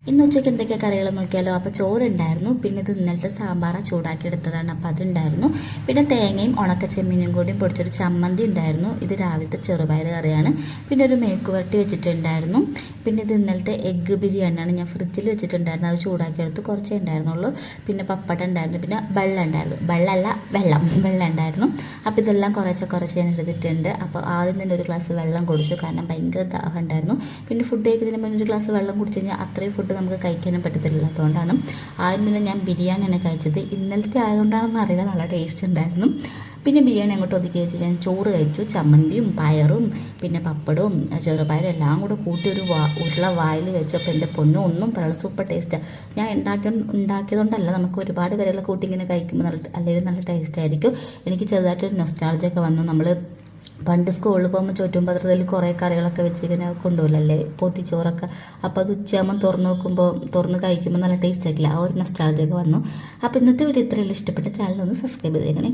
ഇന്ന് ഉച്ചയ്ക്ക് എന്തൊക്കെയാണ് കറികൾ നോക്കിയാലോ. അപ്പോൾ ചോറുണ്ടായിരുന്നു, പിന്നെ ഇത് ഇന്നലത്തെ സാമ്പാർ ചൂടാക്കി എടുത്തതാണ്, അപ്പോൾ അതുണ്ടായിരുന്നു. പിന്നെ തേങ്ങയും ഉണക്കച്ചെമ്മീനും കൂടിയും പൊടിച്ചൊരു ചമ്മന്തി ഉണ്ടായിരുന്നു. ഇത് രാവിലത്തെ ചെറുപയർ കറിയാണ്. പിന്നെ ഒരു മേക്ക് വരട്ടി വെച്ചിട്ടുണ്ടായിരുന്നു. പിന്നെ ഇത് ഇന്നലത്തെ എഗ്ഗ് ബിരിയാണിയാണ്, ഞാൻ ഫ്രിഡ്ജിൽ വെച്ചിട്ടുണ്ടായിരുന്നു, അത് ചൂടാക്കി എടുത്ത് കുറച്ചേ ഉണ്ടായിരുന്നുള്ളൂ. പിന്നെ പപ്പടം ഉണ്ടായിരുന്നു, പിന്നെ വെള്ളം ഉണ്ടായിരുന്നു, വെള്ളം ഉണ്ടായിരുന്നു. അപ്പോൾ ഇതെല്ലാം കുറച്ച് ഞാൻ എടുത്തിട്ടുണ്ട്. അപ്പോൾ ആദ്യം തന്നെ ഒരു ഗ്ലാസ് വെള്ളം കുടിച്ചു, കാരണം ഭയങ്കര ദാഹം ഉണ്ടായിരുന്നു. പിന്നെ ഫുഡ് കഴിക്കുന്നതിന് മുന്നേ ഒരു ഗ്ലാസ് വെള്ളം കുടിച്ച് കഴിഞ്ഞാൽ അത്രയും ഫുഡ് നമുക്ക് കഴിക്കാനും പറ്റത്തില്ല. അതുകൊണ്ടാണ് ആദ്യം തന്നെ ഞാൻ ബിരിയാണിയാണ് കഴിച്ചത്. ഇന്നലത്തെ ആയതുകൊണ്ടാണെന്ന് അറിയില്ല, നല്ല ടേസ്റ്റ് ഉണ്ടായിരുന്നു. പിന്നെ ബിരിയാണി അങ്ങോട്ട് ഒതുക്കി വെച്ച് ഞാൻ ചോറ് കഴിച്ചു. ചമ്മന്തിയും പയറും പിന്നെ പപ്പടവും ചെറുപയറും എല്ലാം കൂടെ കൂട്ടി ഒരു ഉരുള വായിൽ വെച്ചപ്പോൾ എൻ്റെ പൊന്നും ഒന്നും പറയണം, സൂപ്പർ ടേസ്റ്റാണ്. ഞാൻ ഉണ്ടാക്കിയതുകൊണ്ടല്ല, നമുക്ക് ഒരുപാട് കറികൾ കൂട്ടി ഇങ്ങനെ കഴിക്കുമ്പോൾ അല്ലെങ്കിൽ നല്ല ടേസ്റ്റ് ആയിരിക്കും. എനിക്ക് ചെറുതായിട്ടൊരു നൊസ്റ്റാൾജിയൊക്കെ വന്നു. നമ്മൾ പണ്ട് സ്കൂളിൽ പോകുമ്പോൾ ചോറ്റുപാത്രത്തിൽ കുറേ കറികളൊക്കെ വെച്ച് ഇങ്ങനെ കൊണ്ടുപോകലല്ലേ പൊതിച്ചോറൊക്കെ. അപ്പോൾ അത് ഉച്ചയാകുമ്പോൾ തുറന്ന് കഴിക്കുമ്പോൾ നല്ല ടേസ്റ്റ് ആക്കില്ല, ആ ഒരു നൊസ്റ്റാൾജിയൊക്കെ വന്നു. അപ്പോൾ ഇന്നത്തെ വീഡിയോ ഇത്രയുള്ളൂ. ഇഷ്ടപ്പെട്ട ചാനൽ ഒന്ന് സബ്സ്ക്രൈബ് ചെയ്തേക്കണേ.